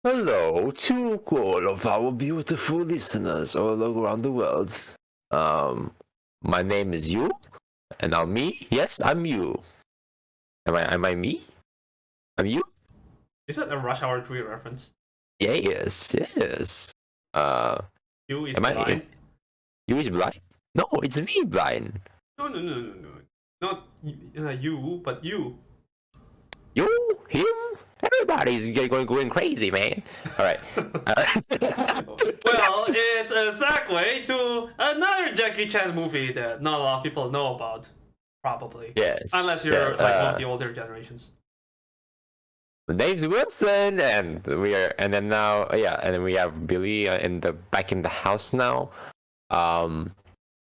Hello to all of our beautiful listeners all around the world. Um, my name is you, and I'm me. Yes, I'm you. Am I me? I'm you? Is that a Rush Hour 3 reference? Yes, yes. Uh, You is am I? blind? You is blind? No, it's me blind. No. Not you, but you. You, him, everybody's going crazy, man. All right. Well, it's a segue to another Jackie Chan movie that not a lot of people know about, probably. Yes. Unless Yeah. you're like one of the older generations. My name's Wilson, and then now, yeah, and then we have Billy back in the house now.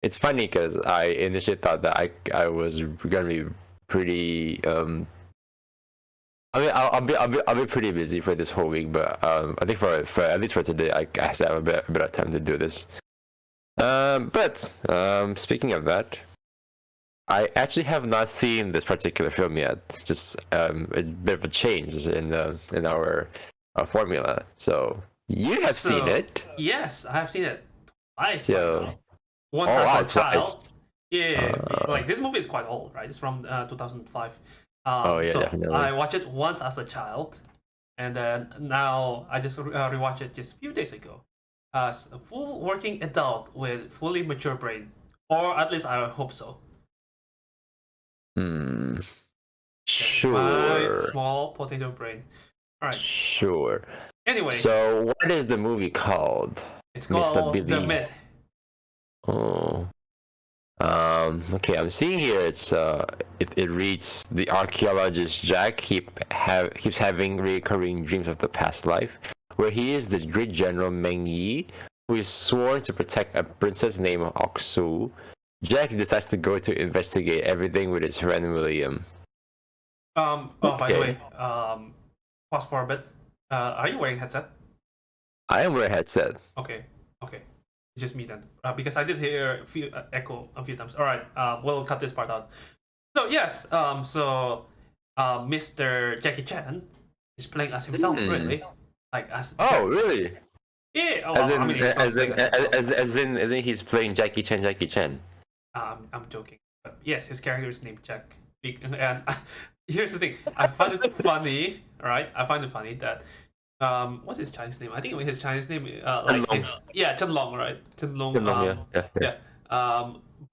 It's funny because I initially thought that I was gonna be pretty. I mean, I'll be pretty busy for this whole week, but I think for at least for today, I still have a bit of time to do this. But speaking of that, I actually have not seen this particular film yet. It's just a bit of a change in our formula. So you have seen it. Yes, I have seen it twice. So Once oh as wow, a child. twice. Yeah, like this movie is quite old, right? It's from 2005. Oh yeah, So definitely. I watched it once as a child, and then now I just rewatched it just a few days ago as a full working adult with fully mature brain, or at least I hope so. Hmm. Yes, my Sure. small potato brain. All right. Sure. Anyway, So what is the movie called, it's Mr. called The Billy? Myth. Oh. Okay, I'm seeing here it reads the archaeologist Jack keeps having recurring dreams of the past life, where he is the great general Meng Yi, who is sworn to protect a princess named 𝓟𝓸𝓽𝓪𝓽𝓪. Jack decides to go to investigate everything with his friend William. Oh, by the Okay. way, pause for a bit. Are you wearing headset? I am wearing a headset. Okay. It's just me then, because I did hear a few echo a few times. All right, we'll cut this part out. So yes, Mr. Jackie Chan is playing as himself, really, like as Oh, Jack. really? Yeah. Oh, As well, I in, mean, he's not playing as himself. as in he's playing Jackie Chan, Jackie Chan. I'm joking, but yes, his character is named Jack. And here's the thing, I find it funny, right? I find it funny that what's his Chinese name? I think his Chinese name like Long. is Chen Long, right? Chen Long. Yeah.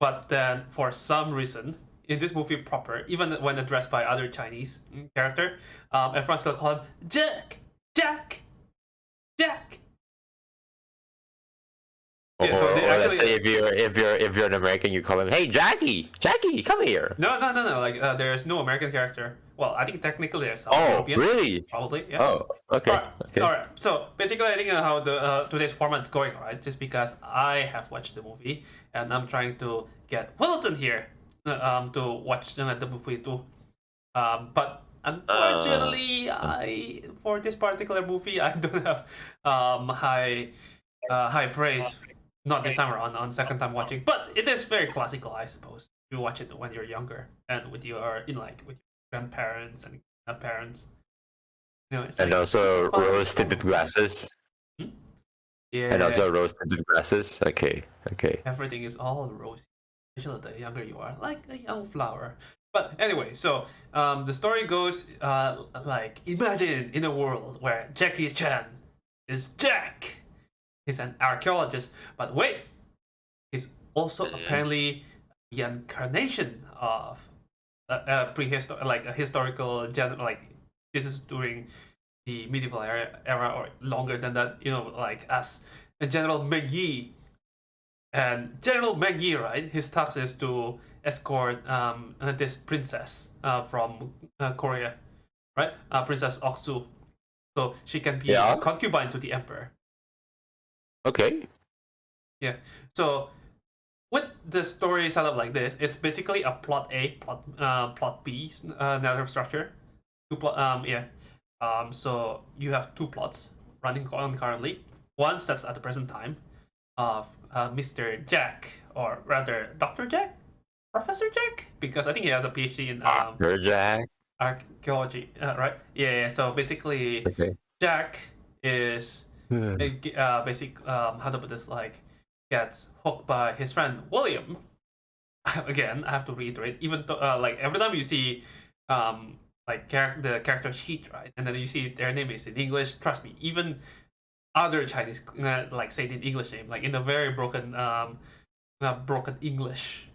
But then for some reason in this movie proper, even when addressed by other Chinese character, everyone still call him Jack. Yeah, so they Let's actually say if you're an American, you call him, hey Jackie, come here. no. Like there's no American character. Well, I think technically there's some Oh, Europeans, really? probably. Yeah. Oh, okay. All right. So basically, I think how the today's format is going, right? Just because I have watched the movie and I'm trying to get Wilson here to watch the movie too. But unfortunately, I for this particular movie I don't have high praise. Not this time around on second time watching, but it is very classical, I suppose. You watch it when you're younger and with your with your grandparents and parents. It's And like also fun. rose tinted glasses. Hmm? And also Yeah, rose tinted glasses. Okay. everything is all rosy, especially the younger you are, like a young flower. But anyway, so the story goes like imagine in a world where Jackie Chan is Jack. He's an archaeologist, but wait, he's also apparently the incarnation of a prehistoric, like a historical like this is during the medieval era or longer than that, like as a General Meng Yi. And General Meng Yi, right, his task is to escort this princess from Korea, right, Princess 𝓟𝓸𝓽𝓪, so she can be a Yeah. concubine to the emperor. Okay. Yeah, so with the story set up like this, it's basically a plot A, plot B narrative structure. So you have two plots running concurrently. One sets at the present time of Mr. Jack, or rather Dr. Jack, Professor Jack, because I think he has a PhD in Jack. archaeology, right? Yeah. So basically, Okay. Jack is how to put this, like, gets hooked by his friend William. Again, I have to reiterate, even though like every time you see like the character sheet, right, and then you see their name is in English, trust me, even other Chinese like say the English name, like in a very broken English,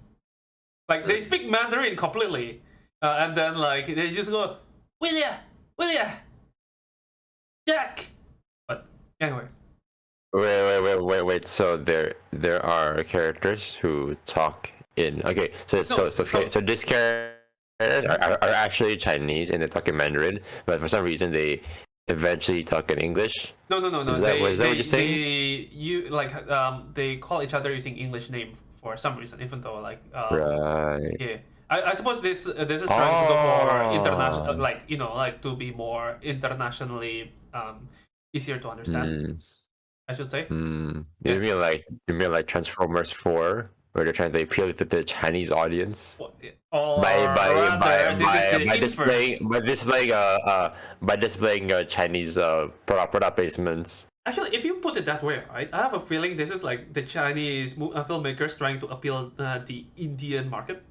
like they speak Mandarin completely, and then like they just go William, Jack. But anyway, Wait. So there are characters who talk in. Okay, so these characters are actually Chinese and they talk in Mandarin, but for some reason they eventually talk in English. no. Is that what you're saying? They call each other using English name for some reason, even though like Right. yeah. I suppose this is trying to go more international, Oh. like like to be more internationally easier to understand. I should say. You Yeah. mean like Transformers 4, where they're trying to appeal to the Chinise audience Or rather, this is the inverse. by displaying Chinese product placements. Actually, if you put it that way, right, I have a feeling this is like the Chinese filmmakers trying to appeal the Indian market.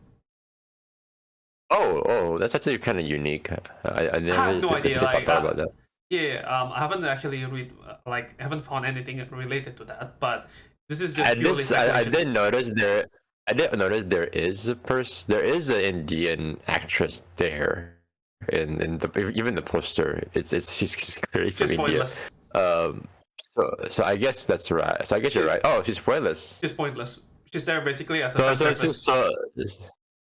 Oh, that's actually kind of unique. I never I have no idea. thought about that. Yeah, I haven't actually haven't found anything related to that, but this is just purely I speculation. did notice there is there is an Indian actress there in the even the poster. She's clearly from She's India. pointless. So I guess that's right. So I guess you're right. Oh, she's pointless. She's pointless. She's there basically as a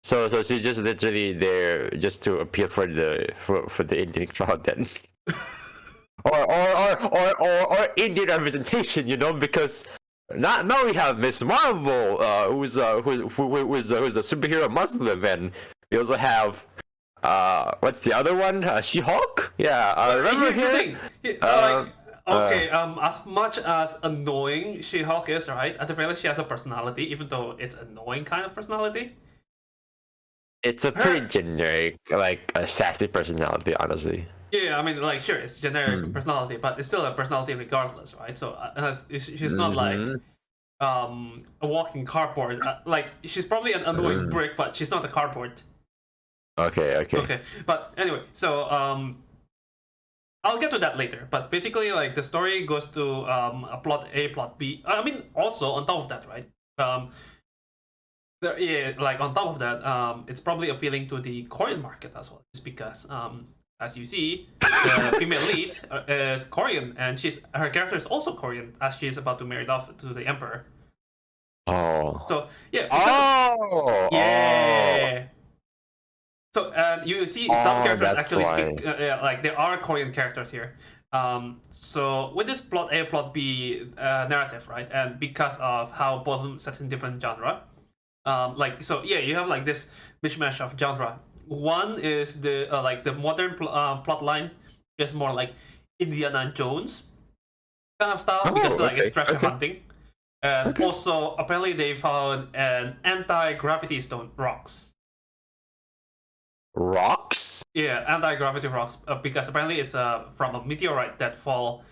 so she's just literally there just to appeal for the Indian crowd then. or Indian representation, because now we have Miss Marvel, who's a superhero Muslim, and we also have what's the other one? She-Hulk? Yeah, remember here's him? The thing. Okay, as much as annoying She-Hulk is, right? At the very least, she has a personality, even though it's annoying kind of personality. It's a pretty generic, like a sassy personality, honestly. Yeah, I mean, like, sure, it's generic personality, but it's still a personality regardless, right? So she's not like a walking cardboard. Like, she's probably an annoying brick, but she's not a cardboard. Okay. But anyway, so I'll get to that later. But basically, like, the story goes to a plot A, plot B. I mean, also on top of that, right? Like on top of that, it's probably appealing to the Korean market as well, just because as you see, the female lead is Korean, and her character is also Korean, as she is about to marry off to the emperor. Oh. So yeah. Yeah. So you see some characters actually speak like there are Korean characters here. So with this plot A, plot B narrative, right, and because of how both of them set in different genre, you have like this mishmash of genre. One is the like the modern plot line is more like Indiana Jones kind of style because it's treasure hunting, and also apparently they found an anti-gravity stone rocks. Rocks? Yeah, anti-gravity rocks because apparently it's from a meteorite that fall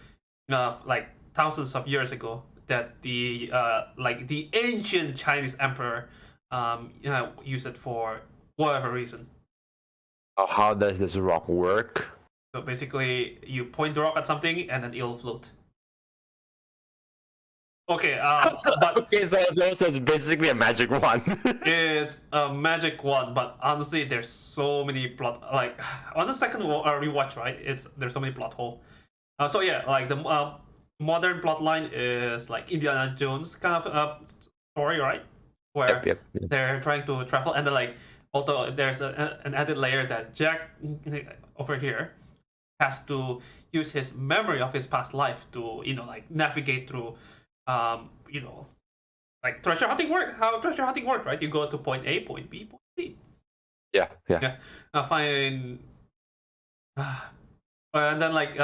like thousands of years ago that the ancient Chinese emperor use it for whatever reason. How does this rock work? So basically, you point the rock at something and then it'll float. Okay, but okay, so it's basically a magic wand. It's a magic wand, but honestly, there's so many plot. Like on the second rewatch, right? There's so many plot hole. So yeah, like the modern plot line is like Indiana Jones kind of story, right? Where yep. they're trying to travel, and then like although there's an added layer that Jack over here has to use his memory of his past life to like navigate through like treasure hunting work. How treasure hunting work, right? You go to point A, point B, point C. Yeah. Find and then like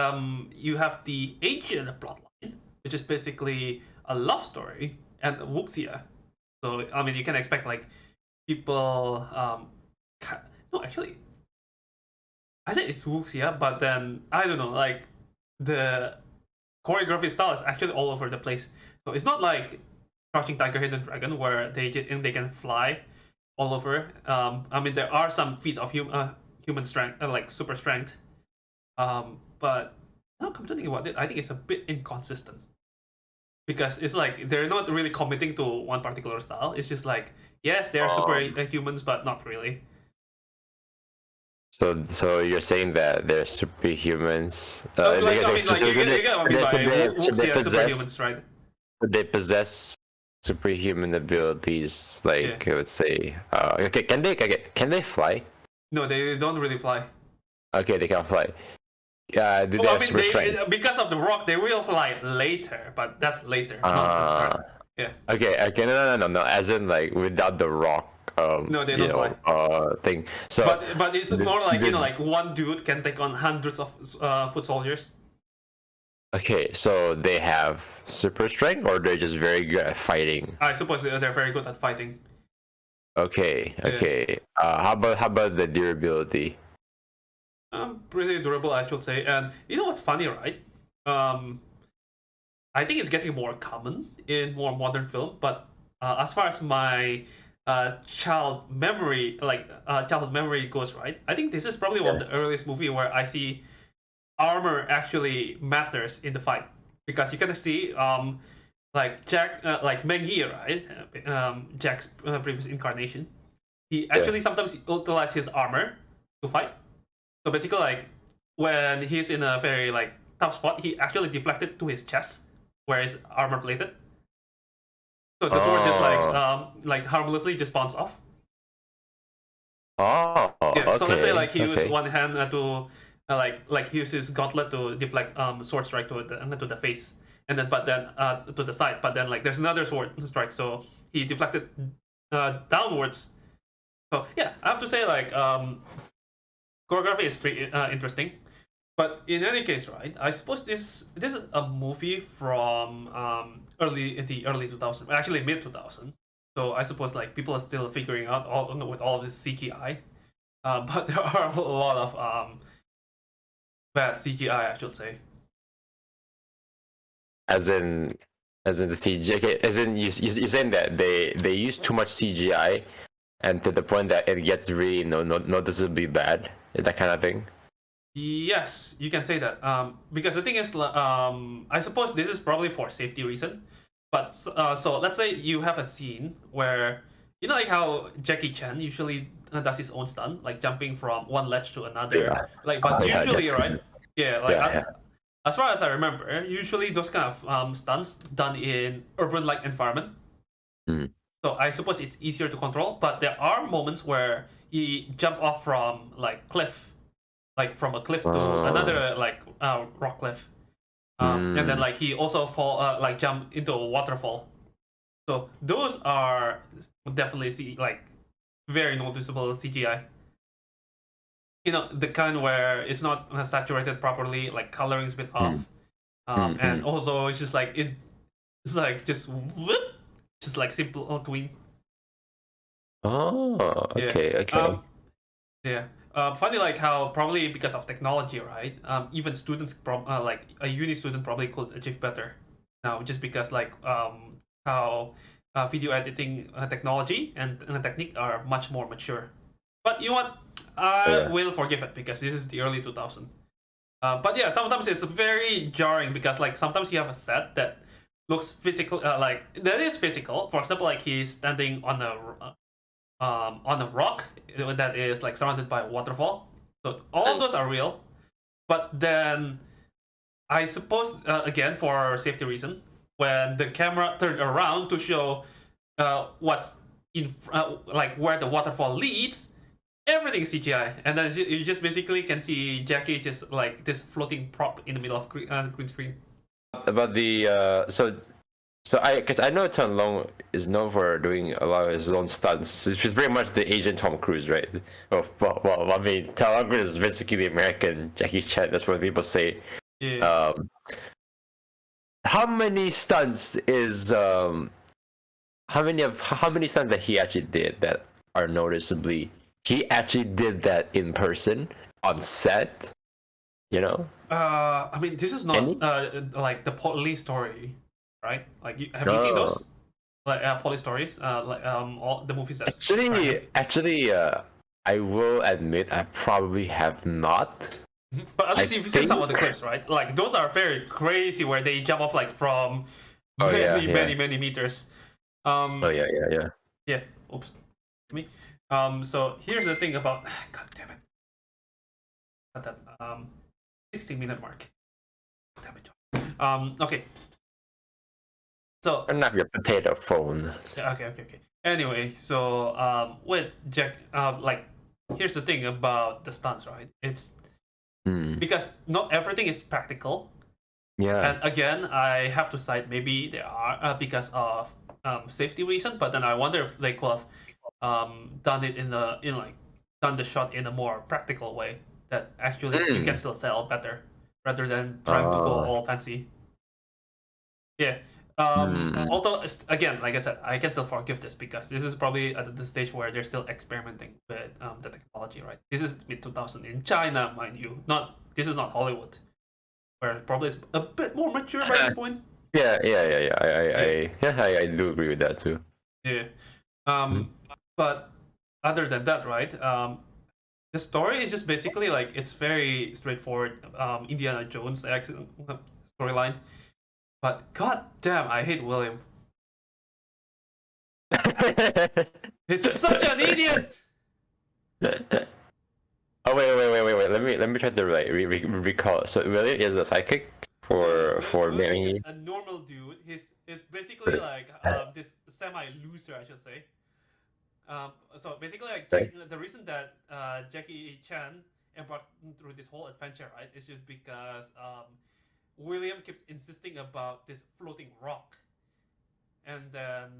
you have the Asian plotline, which is basically a love story and wuxia. So I mean, you can expect like people. No, actually, I said it's wuxia, but then I don't know. Like the choreography style is actually all over the place. So it's not like Crouching Tiger, Hidden Dragon where they can fly all over. I mean, there are some feats of human strength, like super strength. But now come to think about it, I think it's a bit inconsistent because it's like they're not really committing to one particular style. It's just like, yes, they're super humans, but not really. So you're saying that they're superhumans? Like, I mean, like you get what I mean by Wuxia superhumans, right? They possess superhuman abilities, like let's say, okay, can they fly? No, they don't really fly. Okay, they can't fly. Do they Well, have super strength? because of the rock, they will fly later, but that's later, not the start. Yeah. Okay, no. As in, like, without the rock, no, they don't fly. Thing. So, but it's more like like one dude can take on hundreds of foot soldiers. Okay, so they have super strength, or they're just very good at fighting? I suppose they're very good at fighting. Okay. How about the durability? Pretty durable, I should say. And you know what's funny, right? I think it's getting more common in more modern film. But as far as my childhood memory goes, right? I think this is probably one of the earliest movie where I see armor actually matters in the fight, because you can see like like Meng Yi, right? Jack's previous incarnation. He actually sometimes utilizes his armor to fight. So basically, like when he's in a very like tough spot, he actually deflected to his chest, where it's armor plated. So the sword just like harmlessly just bounce off. Oh, yeah. So let's say like he used one hand to like he used his gauntlet to deflect sword strike to the face, and then to the side. But then like there's another sword strike, so he deflected downwards. So yeah, I have to say like choreography is pretty interesting. But in any case, right? I suppose this is a movie from early 2000s, actually mid 2000. So I suppose like people are still figuring out with all of this CGI. But there are a lot of bad CGI, I should say. As in the CGI. Okay, as in you're saying that they use too much CGI, and to the point that it gets really noticeably bad. Is that kind of thing? Yes, you can say that. Because the thing is, I suppose this is probably for safety reason. But so let's say you have a scene where like how Jackie Chan usually does his own stunt, like jumping from one ledge to another. Yeah. Like, but usually, right? Yeah, like Yeah. as far as I remember, usually those kind of stunts done in urban-like environment. Mm. So I suppose it's easier to control. But there are moments where he jump off from like cliff, like from a cliff to another like rock cliff, and then like he also like jump into a waterfall. So those are definitely like very noticeable CGI. The kind where it's not saturated properly, like coloring is a bit off, and also it's just like it's like just whoop, just like simple tween. Oh, okay. Yeah. Funny like how probably because of technology, right? Even students like a uni student probably could achieve better now, just because like how video editing technology and technique are much more mature. But you know what? I will forgive it because this is the early 2000s. But yeah, sometimes it's very jarring because like sometimes you have a set that looks physical, like that is physical. For example, like he's standing on a rock that is like surrounded by a waterfall. So all of those are real. But then I suppose again for safety reason, when the camera turned around to show what's in like where the waterfall leads, everything is CGI, and then you just basically can see Jackie just like this floating prop in the middle of green screen. About the because I know 𝓟𝓸𝓽𝓪 is known for doing a lot of his own stunts. It's pretty much the Asian Tom Cruise, right? Well, I mean, 𝓟𝓸𝓽𝓪 is basically the American Jackie Chan. That's what people say. Yeah. How many stunts is how many stunts that he actually did that are noticeably he actually did that in person on set? You know? I mean, this is not Any? like the police story, right? Like, have you seen No. those like police stories? Like all the movies that describe him. Actually, I will admit I probably have not. But at I least you've seen some of the think. clips, right? Like those are very crazy, where they jump off like from Oh yeah, yeah. many meters. Oh Um, yeah, yeah, yeah. yeah. Oops, me. So here's the thing about. God damn it. At that 60-minute mark. Damn it. Okay. So Turn off your potato phone. okay. Anyway, so with Jack, like, here's the thing about the stunts, right? It's Hmm. because not everything is practical, Yeah. and again, I have to cite maybe they are because of safety reason. But then I wonder if they could have done it done the shot in a more practical way that actually you can Hmm. still sell better rather than trying to go Oh. all fancy. Yeah. Hmm. Although again, like I said, I can still forgive this because this is probably at the stage where they're still experimenting with the technology, right? This is mid 2000 in China, mind you. Not this is not Hollywood, where probably is a bit more mature by this point. Yeah, yeah, yeah, yeah. Yeah, I do agree with that too. yeah. Hmm. But other than that, right? The story is just basically like it's very straightforward. Indiana Jones storyline. But god damn, I hate William. He's such an idiot. Oh wait. Let me try to like recall. So William is the psychic for William Meng is just Yi. a normal dude. He's basically like this semi loser, I should say. So basically, like Okay. the reason that Jackie Chan embarked through this whole adventure, right, is just because William keeps insisting about this floating rock, and then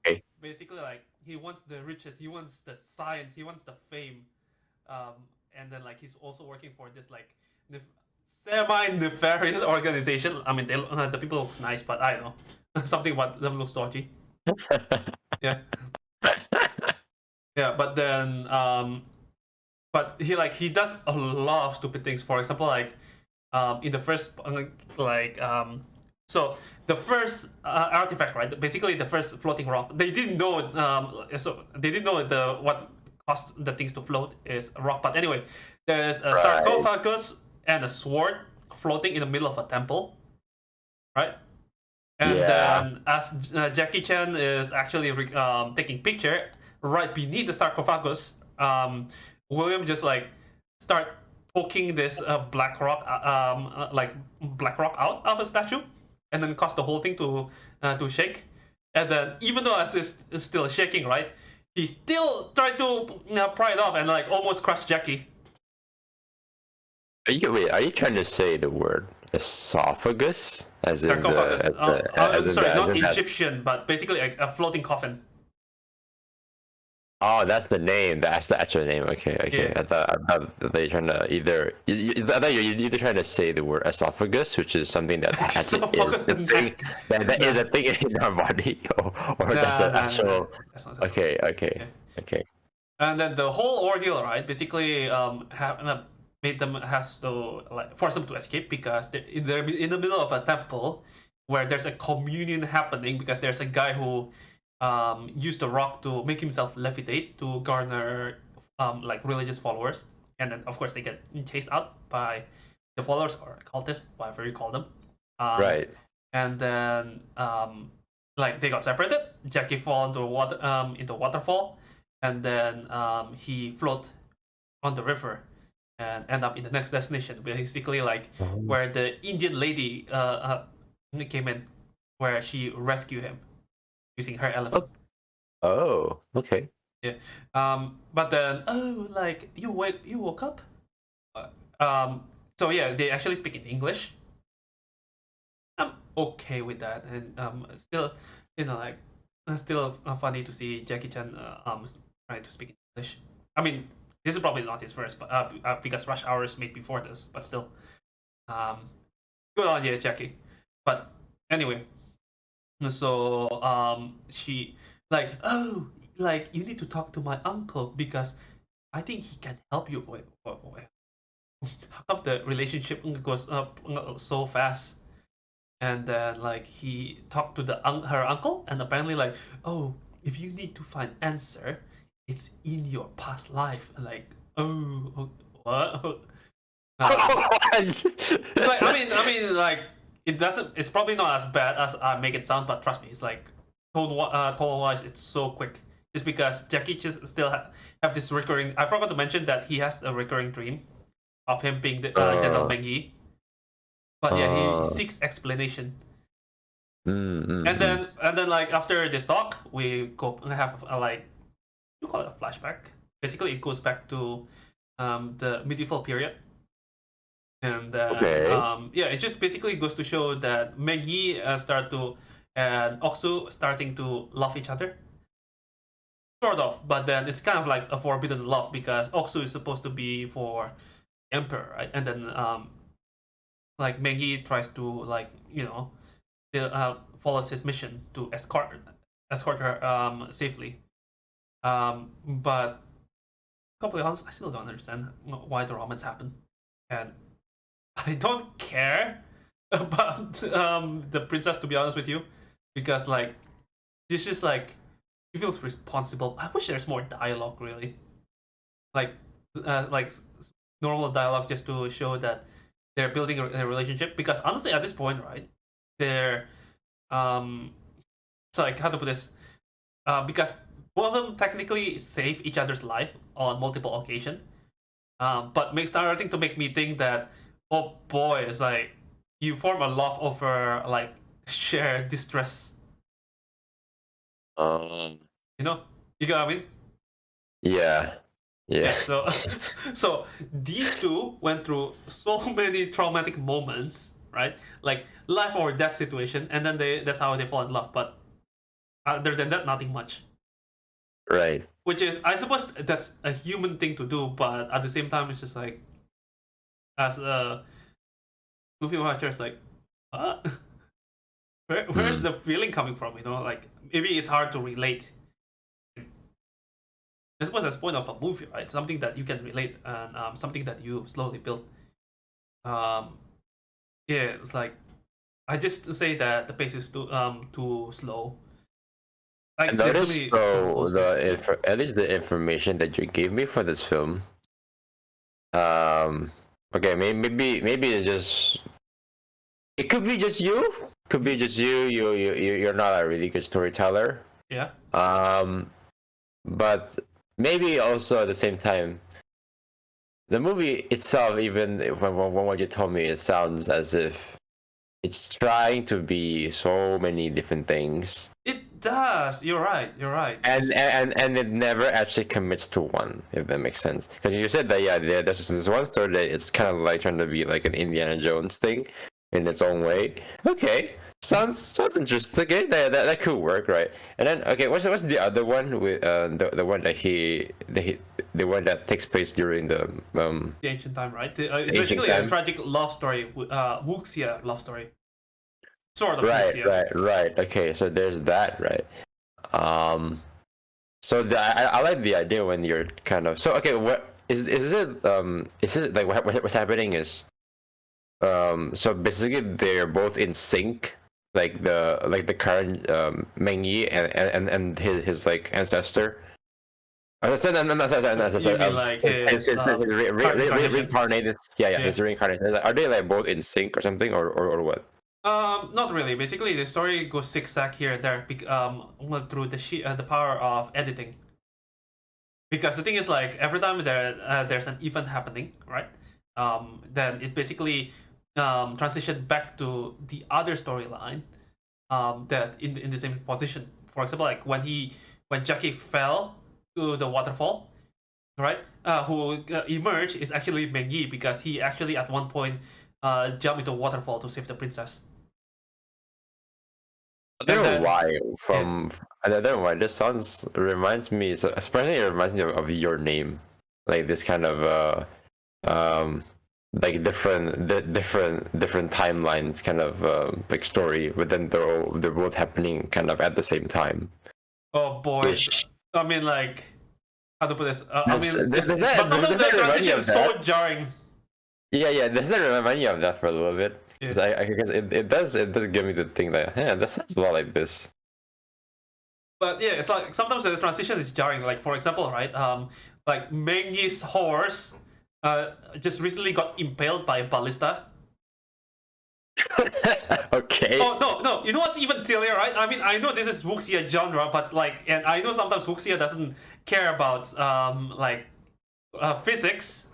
Okay. basically like he wants the riches, he wants the science, he wants the fame, um, and then like he's also working for this like semi nefarious organization. I mean, the people looks nice, but I don't know something about them looks dodgy. Yeah, yeah, but then but he does a lot of stupid things. For example, like in the first so the first artifact, right? Basically, the first floating rock. They didn't know so they didn't know the what caused the things to float is a rock. But anyway, there's a Right. sarcophagus and a sword floating in the middle of a temple, right? And Yeah. then as Jackie Chan is actually taking picture right beneath the sarcophagus, William just like start poking this black rock out of a statue, and then cause the whole thing to shake. And then even though as it's still shaking, right, he still tried to pry it off and like almost crush Jackie. Are you trying to say the word esophagus? Sarcophagus. As in Sorry, the as not in that. Egyptian, but basically a floating coffin. Oh, that's the name. That's the actual name. Okay, okay. Yeah. I thought you're trying to I thought you're either trying to say the word esophagus, which is something that actually is Esophagus a and thing neck. that is Nah, a thing in our body, or that's nah, an nah, nah, nah. actual. That's not esophagus. Okay, okay, Yeah. okay. And then the whole ordeal, right? Basically, made them has to like force them to escape because they're in the middle of a temple where there's a communion happening because there's a guy who used the rock to make himself levitate to garner like religious followers, and then of course they get chased out by the followers or cultists, whatever you call them. Um, Right. and then like they got separated. Jackie fall into waterfall, and then he float on the river and end up in the next destination, basically like Oh. where the Indian lady came in, where she rescued him using her elephant. Oh. Oh. Okay. Yeah. But then like you woke up. Uh, Um. So yeah, they actually speak in English. I'm okay with that, and still, like, still funny to see Jackie Chan trying to speak English. I mean, this is probably not his first, but because Rush Hour is made before this, but still, um, good on you, Jackie. But anyway, so she like, oh, like you need to talk to my uncle because I think he can help you. Wait, wait. how come the relationship goes up so fast? And then like he talked to her uncle, and apparently like, oh, if you need to find answer, it's in your past life. Like, oh, what? It's like like it doesn't. It's probably not as bad as I make it sound, but trust me, it's like tone wise, it's so quick. Just because Jackie just still have this recurring. I forgot to mention that he has a recurring dream of him being the General Meng Yi. But yeah, he seeks explanation. And then like after this talk, we go have like, you call it a flashback. Basically, it goes back to the medieval period. And yeah, it just basically goes to show that Meng Yi and Oksu starting to love each other, sort of. But then it's kind of like a forbidden love because Oksu is supposed to be for Emperor, right? And then like Meng Yi tries to like follows his mission to escort her safely. But completely honest, I still don't understand why the romance happened, and I don't care about the princess, to be honest with you, because like she's just like, she feels responsible. I wish there's more dialogue, really, like normal dialogue, just to show that they're building a relationship. Because honestly, at this point, right, they're so like, how to put this, because both of them technically save each other's life on multiple occasions, but starting to make me think that, oh boy, it's like you form a love over like shared distress. You know, you get what I mean? Yeah. Yeah. So, so these two went through so many traumatic moments, right? Like life or death situation, and then that's how they fall in love. But other than that, nothing much. Right. Which is, I suppose, that's a human thing to do, but at the same time, it's just like, as a movie watcher, it's like, what? Where's the feeling coming from? You know, like maybe it's hard to relate. I suppose that's the point of a movie, right? Something that you can relate, and something that you slowly build. Um, yeah, it's like, I just say that the pace is too slow. I Like there's noticed so many so at least the information that you gave me for this film. Okay, maybe it's just, it could be just you. Could be just you. You're not a really good storyteller. Yeah. But maybe also at the same time, the movie itself, even when what you told me, it sounds as if it's trying to be so many different things. It does. You're right. And it never actually commits to one, if that makes sense. Because you said that, yeah, there's this one story that it's kind of like trying to be like an Indiana Jones thing in its own way. Okay, sounds interesting. Okay, that could work, right? And then, okay, what's the other one with the one that the one that takes place during the ancient time, right? It's basically a tragic love story, wuxia love story. Sort of. Right. Okay, so there's that, right? So I like the idea when you're kind of, so okay, what is it like what's happening is, so basically they're both in sync, like the current Meng Yi and his like ancestor. Sorry, You mean like his reincarnated? Yeah, his reincarnated. Are they like both in sync or something, or what? Not really. Basically, the story goes zigzag here and there, through the power of editing. Because the thing is, like, every time there's an event happening, right? Then it basically transitioned back to the other storyline, that in the same position. For example, like when Jackie fell to the waterfall, right? Who emerged is actually Meng Yi, because he actually at one point jumped into a waterfall to save the princess. I don't know why. I don't know why. This reminds me. Especially it reminds me of your name, like this kind of like different timelines, kind of like story, but then they're both happening kind of at the same time. Oh boy! I mean, like, how to put this? But sometimes the transition is so jarring. Yeah. Does that remind you of that for a little bit? Because Yeah. because it does give me the thing that, yeah, that sounds a lot like this. But yeah, it's like sometimes the transition is jarring. Like for example, right? Like Meng Yi's horse, just recently got impaled by a ballista. Okay. Oh no! You know what's even sillier, right? I mean, I know this is wuxia genre, but like, and I know sometimes wuxia doesn't care about physics.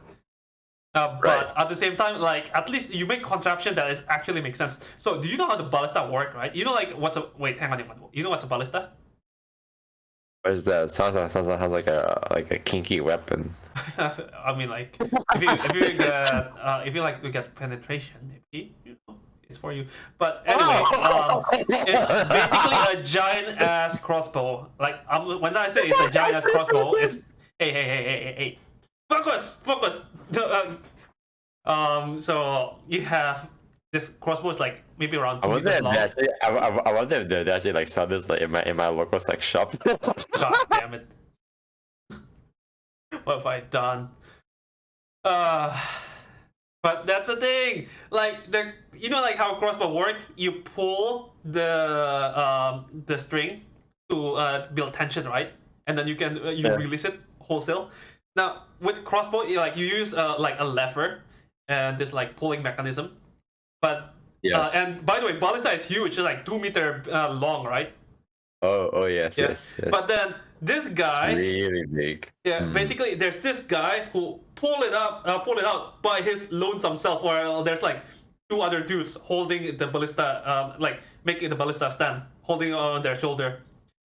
Right. But at the same time, like at least you make contraption that is actually makes sense. So do you know how the ballista work, right? You know like what's a wait, hang on. You know what's a ballista? What is that? Sounds like a kinky weapon. I mean, like if you get if you like to get penetration, maybe it's for you. But anyway, it's basically a giant ass crossbow. Like when I say it's a giant ass crossbow, it's hey, focus. So you have this crossbow is like maybe around I 2 wonder meters if they long. actually, I wonder if they actually like sell this like in my local sex shop. God damn it! What have I done? Uh, but that's the thing. Like like how crossbow work. You pull the string to build tension, right? And then you Yeah. release it wholesale. Now with crossbow, you use like a lever and this like pulling mechanism. But Yeah. and by the way, ballista is huge. It's like 2 meter long, right? Oh yes, Yeah. yes. But then this It's guy, really big. yeah, basically there's this guy who pull it out by his lonesome self, while there's like two other dudes holding the ballista, like making the ballista stand, holding on their shoulder.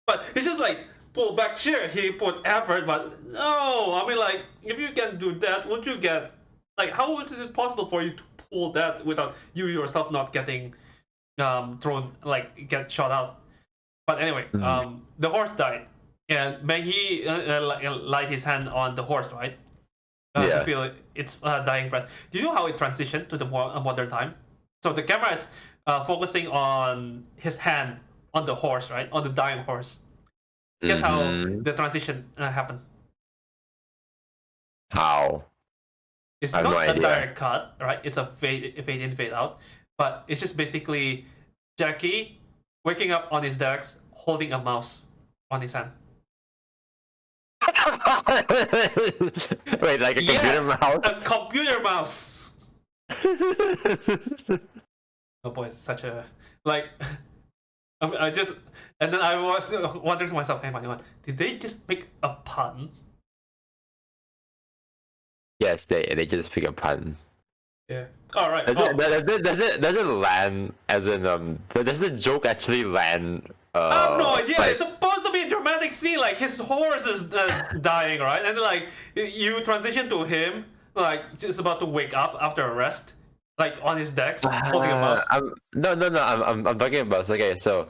But he's just like pull back. Sure, he put effort, but no. I mean, like if you can do that, would you get like how is it possible for you to pull that without you yourself not getting thrown, like get shot out? But anyway, Mm. the horse died, and Meng Yi light his hand on the horse, right, to Yeah. feel its dying breath. Do you know how it transitioned to the modern time? So the camera is focusing on his hand on the horse, right, on the dying horse. Guess how Mm-hmm. the transition happened? How? It's I have no not a idea. direct cut, right? It's a fade in, fade out, but it's just basically Jackie waking up on his desk, holding a mouse on his hand. Wait, like a computer Yes, mouse? a computer mouse. Oh boy, it's such a like. I just and then I was wondering to myself, hang on, did they just make a pun? Yes, they just pick a pun. Yeah. All right. Does Oh. it land as in does the joke actually land I have no idea. like It's supposed to be a dramatic scene, like his horse is dying, right? And then, like you transition to him, like just about to wake up after a rest, like on his decks, holding a mouse. no, I'm talking about, okay, so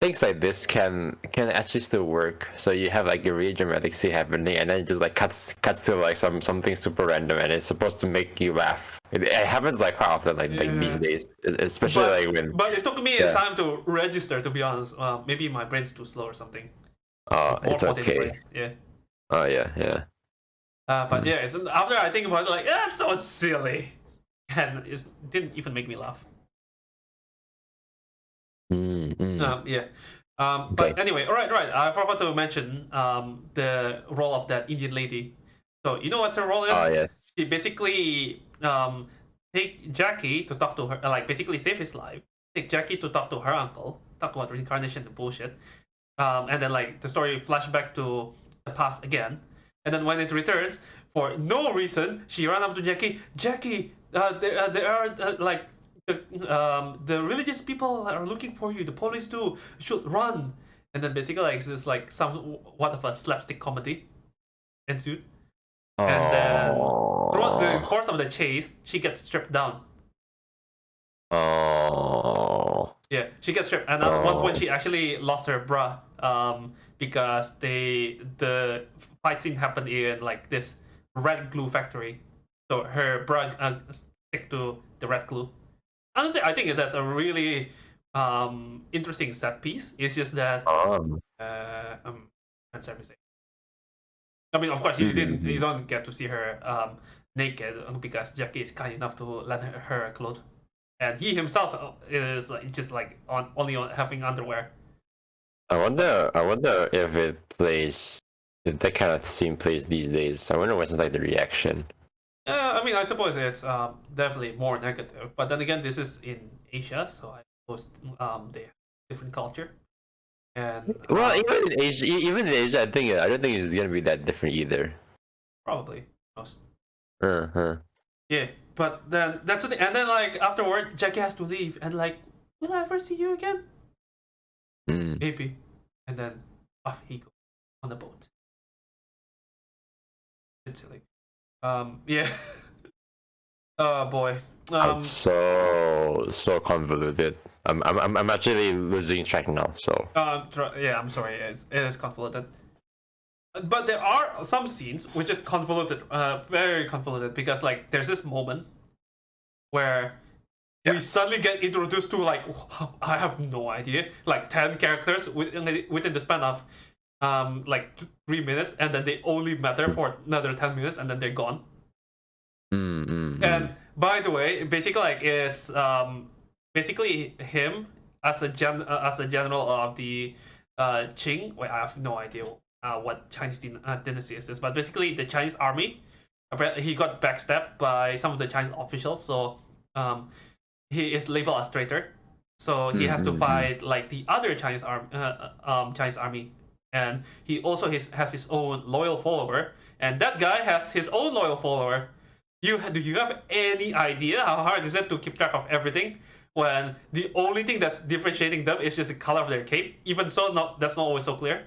things like this can actually still work. So you have like a really dramatic scene happening, and then it just like cuts to like something super random, and it's supposed to make you laugh. It happens like quite often, like these Yeah. days, especially like when. But it took me Yeah. time to register. To be honest, maybe my brain's too slow or something. Oh, More it's potato okay. brain. Yeah. Oh yeah. But Mm. yeah, it's after I think about it, like it's so silly, and it didn't even make me laugh. Yeah. Okay. But anyway, all right. I forgot to mention the role of that Indian lady. So you know what her role is? Oh yes. She basically take Jackie to talk to her, like basically save his life. Take Jackie to talk to her uncle, talk about reincarnation and bullshit. And then like the story flashback to the past again. And then when it returns, for no reason, she ran up to Jackie. Jackie, there are like the religious people are looking for you. The police too. You should run. And then basically like it's like what of a slapstick comedy ensued. And then throughout the Oh. course of the chase, she gets stripped down. Oh. Yeah, she gets stripped, and at one point she actually lost her bra because the fight scene happened in like this red glue factory, so her bra stick to the red glue. Honestly, I think that's a really interesting set piece. It's just that Um. that's everything. I mean, of course, you don't get to see her naked because Jackie is kind enough to lend her a clothes, and he himself is like just like only having underwear. I wonder if it plays, if that kind of scene plays these days. I wonder what's like the reaction. I mean, I suppose it's definitely more negative, but then again, this is in Asia, so I suppose they have different culture. And Well, even in Asia, I don't think it's gonna be that different either. probably most. Uh-huh. Yeah, but then that's the and then like afterward, Jackie has to leave, and like, will I ever see you again? Mm. Maybe. And then off he goes on the boat. It's silly. Yeah. Oh boy. It's so convoluted. I'm actually losing track now. So. Yeah, I'm sorry. It is convoluted. But there are some scenes which is convoluted, very convoluted, because like there's this moment where we suddenly get introduced to like I have no idea, like 10 characters within the span of like 3 minutes, and then they only matter for another 10 minutes, and then they're gone. And by the way, basically like it's basically him as a general of the Qing. Wait, I have no idea what Chinese dynasty is this, but basically the Chinese army. He got backstabbed by some of the Chinese officials, so he is labeled as traitor. So he has to fight like the other Chinese army, and he also has his own loyal follower, and that guy has his own loyal follower. Do you have any idea how hard is it to keep track of everything when the only thing that's differentiating them is just the color of their cape? Even so, that's not always so clear.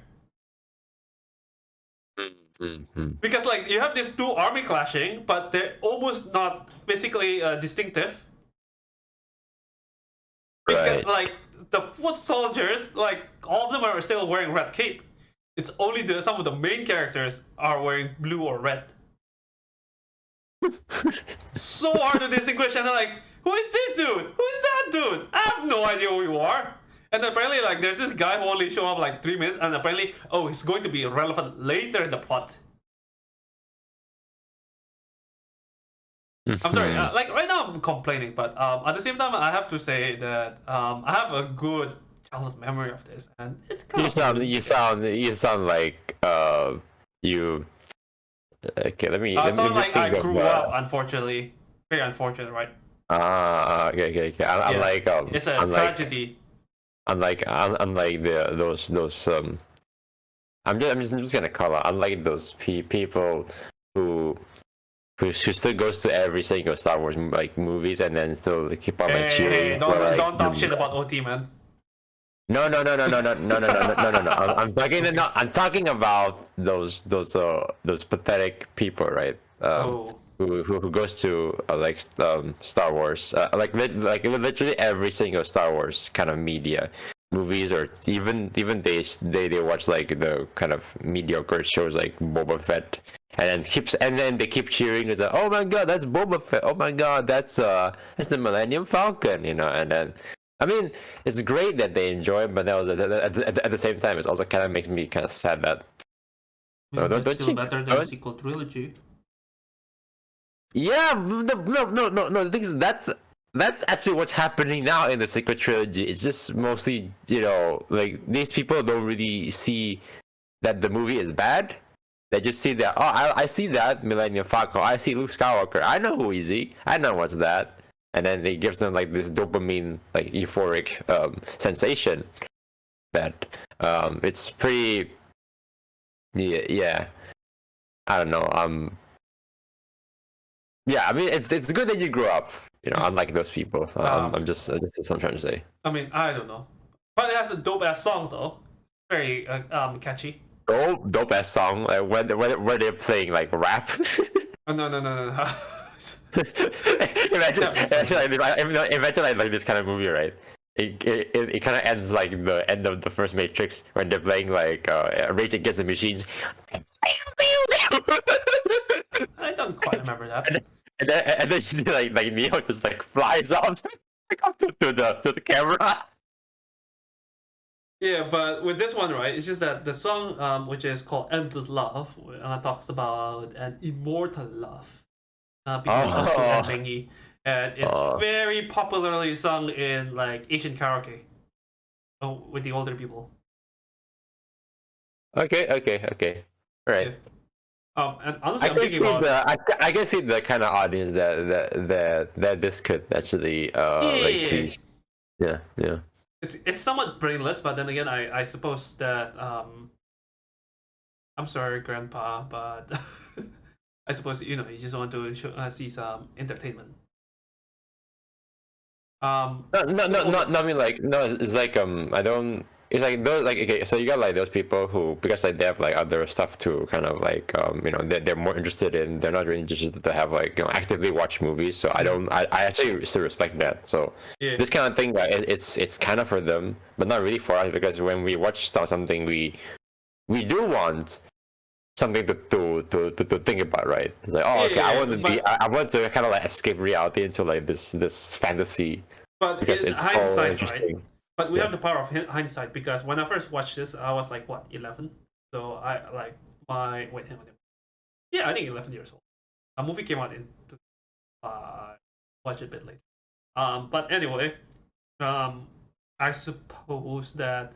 Because like you have these two army clashing, but they're almost not basically distinctive. Because like the foot soldiers, like all of them are still wearing red cape. It's only some of the main characters are wearing blue or red. So hard to distinguish, and they're like, who is this dude? Who is that dude? I have no idea who you are. And apparently, like, there's this guy who only showed up like 3 minutes, and apparently, oh, he's going to be relevant later in the plot. I'm sorry, like right now I'm complaining, but at the same time I have to say that I have a good childhood memory of this, and it's kind of you sound like you. Okay, let me. I let me like think I grew up, unfortunately. Very unfortunate, right? Okay. I'm like it's a tragedy. Unlike those I'm just gonna call it. Unlike those people who still goes to every single Star Wars like movies and then still keep on like cheering. Hey, don't talk shit about OT, man. No. I'm talking about those pathetic people, right? Who goes to like Star Wars, like literally every single Star Wars kind of media, movies, or even they watch like the kind of mediocre shows like Boba Fett, and then they keep cheering. It's like, oh my god, that's Boba Fett. Oh my god, that's the Millennium Falcon, and then. I mean, it's great that they enjoy it, but that was at the same time, it also kind of makes me kind of sad that. It's still better than the sequel trilogy. Yeah, no. The thing is, that's actually what's happening now in the sequel trilogy. It's just mostly, like these people don't really see that the movie is bad. They just see that, oh, I see that Millennium Falcon. I see Luke Skywalker. I know who is he. I know what's that. And then it gives them like this dopamine, like euphoric sensation that it's pretty. Yeah. I don't know. Yeah, I mean it's good that you grew up, unlike those people. I'm just that's what I'm trying to say. I mean, I don't know, but it has a dope ass song though, very catchy. Dope ass song. Like where they're playing like rap. Oh, no. Imagine like this kind of movie, right? It kind of ends like the end of the first Matrix when they're playing like Rage Against the Machines. I don't quite remember that. And then you see like Neo just like flies off to the camera. Yeah, but with this one, right, it's just that the song, which is called "Endless Love," talks about an immortal love. between Usu and Oh, Meng Yi, and it's oh. very popularly sung in like Asian karaoke with the older people. Okay, okay, okay. All right. Yeah. And I honestly, I'm can thinking see about I can see the kind of audience that this could actually yeah, yeah, like yeah, yeah. please. Yeah, yeah. It's somewhat brainless, but then again, I suppose that I'm sorry, Grandpa, but I suppose you just want to see some entertainment. No, I mean like no, it's like I don't. It's like those like okay, so you got like those people who because like they have like other stuff to kind of like they're more interested in. They're not really interested to have like actively watch movies. So I actually still respect that. So Yeah, this kind of thing that it's kind of for them, but not really for us because when we watch something we do want something to think about, right? It's like, oh, yeah, okay, yeah, I yeah. want to be, I want to kind of like escape reality into like this fantasy But because in it's so hindsight, right? interesting. But we Yeah. have the power of hindsight because when I first watched this, I was like what 11. So I like my wait, hang on. Yeah, I think 11 years old. A movie came out in watch it a bit late. But anyway, um, I suppose that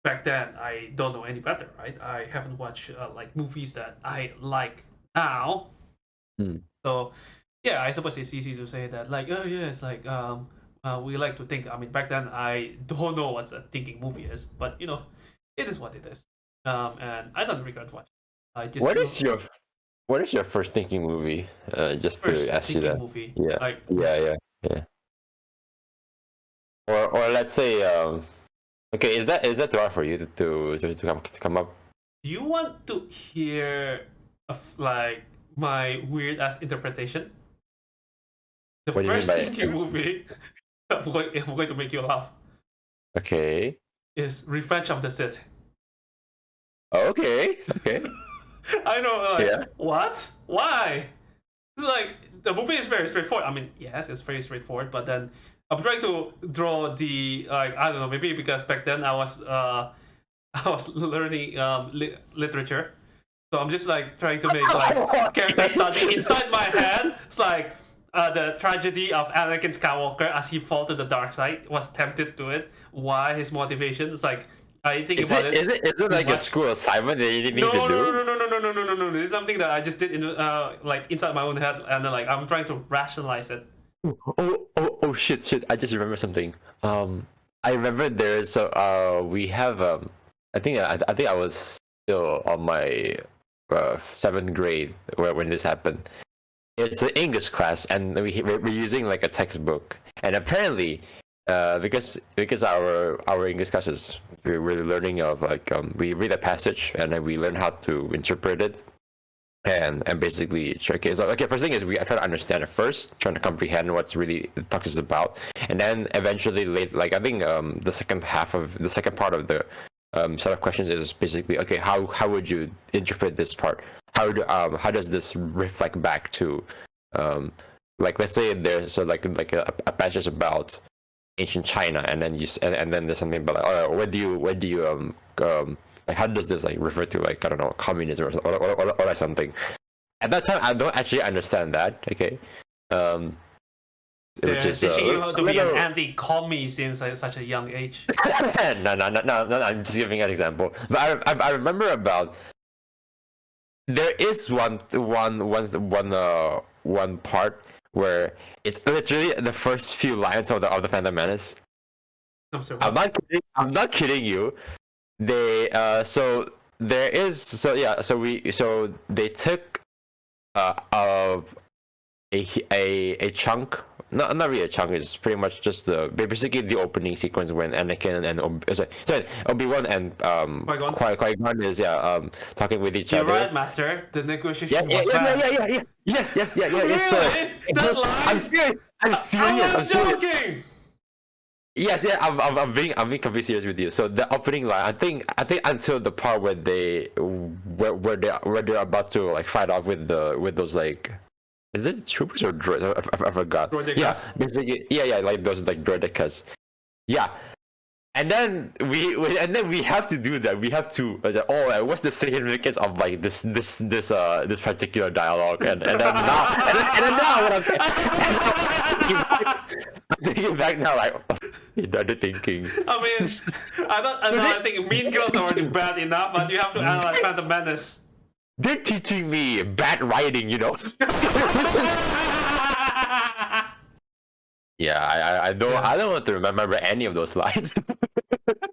back then I don't know any better, right? I haven't watched like movies that I like now. Hmm. So yeah, I suppose it's easy to say that like oh yeah, it's like we like to think. I mean, back then I don't know what a thinking movie is, but it is what it is. And I don't regret watching. I just What is your what is your first thinking movie? Just to first ask you thinking that. movie Yeah, like yeah. Or let's say okay, is that too hard for you to come up? do you want to hear of like my weird ass interpretation? The What do you mean first by thinking movie I'm going to make you laugh okay? is Revenge of the Sith. Okay, okay, I know, like, yeah. what? Why? It's like the movie is very straightforward. I mean, yes, it's very straightforward, but then I'm trying to draw the like I don't know, maybe because back then I was I was learning literature, so I'm just like trying to make like character study inside my head. It's like the tragedy of Anakin Skywalker as he fall to the dark side was tempted to it. Why his motivation? It's like I think Is about it it is it is it too like a much. school assignment that you need to No, no, do? no, no, no, no, no, no, no, no, no. This is something that I just did in like inside my own head, and then like I'm trying to rationalize it. Oh shit! I just remember something. I remember there's so we have I think I was still on my seventh grade when this happened. It's an English class, and we're using like a textbook, and apparently, because our English class is we're learning of like we read a passage and then we learn how to interpret it and basically okay so okay first thing is we I try to understand it first trying to comprehend what's really the text is about and then eventually late like I think the second part of the set of questions is basically okay how would you interpret this part how does this reflect back to like let's say there's so like a passage about ancient China and then and then there's something about like oh where do you like how does this like refer to like I don't know communism or like something. At that time, I don't actually understand that. Okay, um, which They're is teaching you how a to be an little. anti-commie since such a young age. No. I'm just giving an example. But I remember about there is one part where it's literally the first few lines of the Phantom Menace. I'm sorry, I'm what? not kidding. I'm not kidding you. They so there is so yeah so they took of a chunk not really a chunk it's pretty much just basically the opening sequence when Anakin and sorry Obi-Wan and Qui-Gon? Qui-Gon is talking with each You're other. right, Master. The Yeah, negotiation yeah, was yeah, yeah, yeah, fast. yeah, yeah. Yes, sir. Really? That I'm line? serious. I'm I serious. I'm was serious. joking. Yes, yeah, I'm being completely serious with you. So the opening line, I think until the part where they're about to like fight off with those like, is it troopers or droids? I forgot. Yeah, Droidekas. basically, yeah, like those like droidekas. Yeah, And then we have to do that. We have to. I was like, oh, what's the significance of like this particular dialogue? And then now and then now what I'm thinking back now, like you started thinking. I mean, I'm not analyzing Mean Girls already bad enough, but you have to analyze Phantom Menace. They're teaching me bad writing, you know. Yeah, I don't want to remember any of those lines.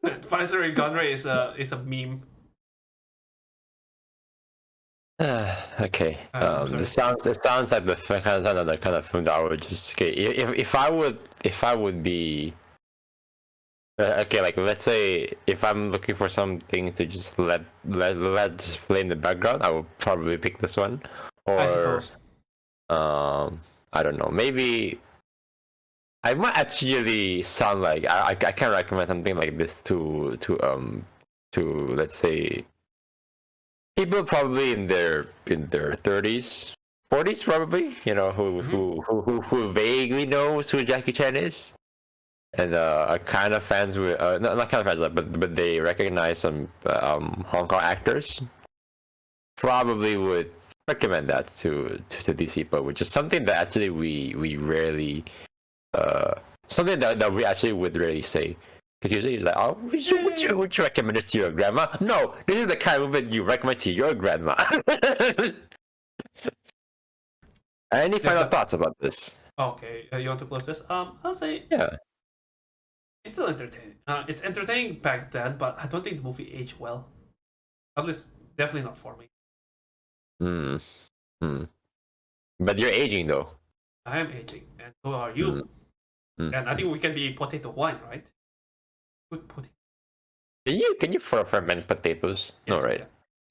𝓟𝓸𝓽𝓪𝓽𝓸 is a meme. Okay. Sorry. It sounds like the kind of film that I would just okay. If I would be okay, like let's say if I'm looking for something to just let just play in the background, I would probably pick this one. Or I suppose. I don't know. Maybe I might actually sound like I can recommend something like this to let's say people probably in their 30s, 40s probably, you know, who vaguely knows who Jackie Chan is, and are kind of fans with not kind of fans, but they recognize some Hong Kong actors. Probably would recommend that to these people, which is something that actually we rarely something that we actually would rarely say. Because usually it's like, oh, would you recommend this to your grandma? No, this is the kind of movie you recommend to your grandma. Any final thoughts about this? Okay, you want to close this? I'll say Yeah. it's still entertaining. It's entertaining back then, but I don't think the movie aged well. At least, definitely not for me. But you're aging though. I am aging, and so are you. And I think we can be potato wine, right? Good potato. Can you ferment potatoes? Yes, No, right?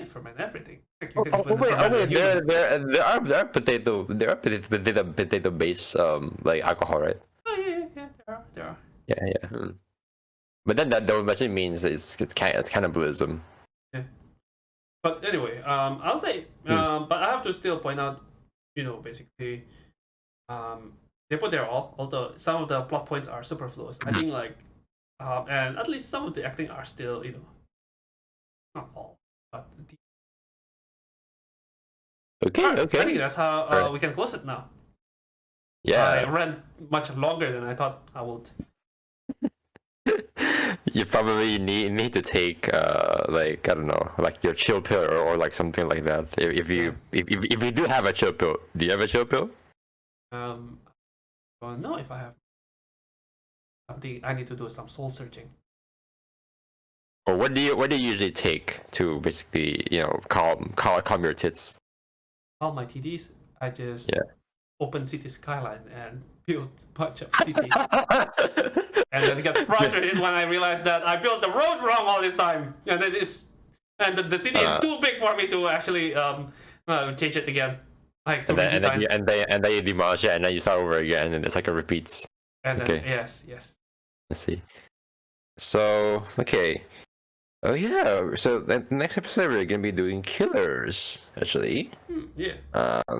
Ferment everything. Like Wait. There are potato based like alcohol, right? Oh yeah. There are. Yeah. But then that actually means it's cannibalism. Yeah. But anyway, I'll say, but I have to still point out, basically, they put their all, although some of the plot points are superfluous. I think like, and at least some of the acting are still, not all, but Okay. I think that's how we can close it now. Yeah. I ran much longer than I thought I would. You probably need to take like I don't know, like your chill pill or like something like that. If you do have a chill pill, do you have a chill pill? Well, no, if I have something, I need to do some soul searching. Or what do you usually take to basically calm your tits? All my TDs, I just open City Skyline and build a bunch of cities. And then get frustrated when I realize that I built the road wrong all this time, and the city is too big for me to actually change it again. Like to redesign. And then you demolish it, and then you start over again, and it's like a repeats. And then, yes. Let's see. So okay. Oh yeah. So the next episode we're gonna be doing killers, actually. Yeah.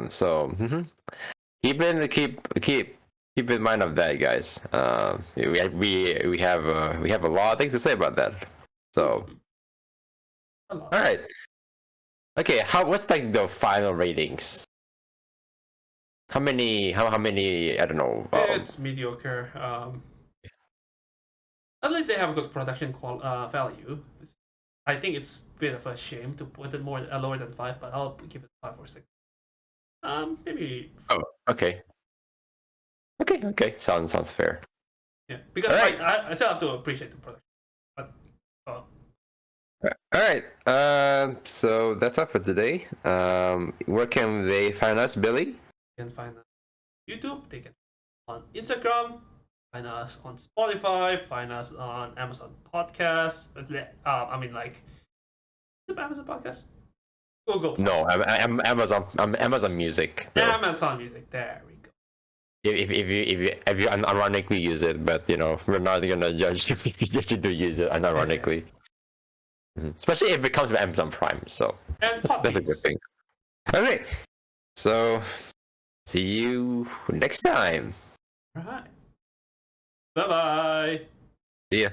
So keep in mind of that, guys. We have a lot of things to say about that. So all right. Okay. What's like the final ratings? How many? I don't know. It's mediocre. At least they have good production value. I think it's a bit of a shame to put it lower than 5, but I'll give it 5 or 6. Maybe. Oh, okay. Okay. Sounds fair. Yeah, because right. I still have to appreciate the production. But all right. So that's all for today. Where can they find us, Billy? They can find us on YouTube. They can on Instagram. Find us on Spotify. Find us on Amazon Podcasts. I mean, like, is it Amazon Podcast? Google. No, I'm Amazon Music. No. Amazon Music. There we go. If you unironically use it, but we're not gonna judge if you do use it unironically. Especially if it comes with Amazon Prime. So that's a good thing. All right. So see you next time. All right. Bye-bye. See ya.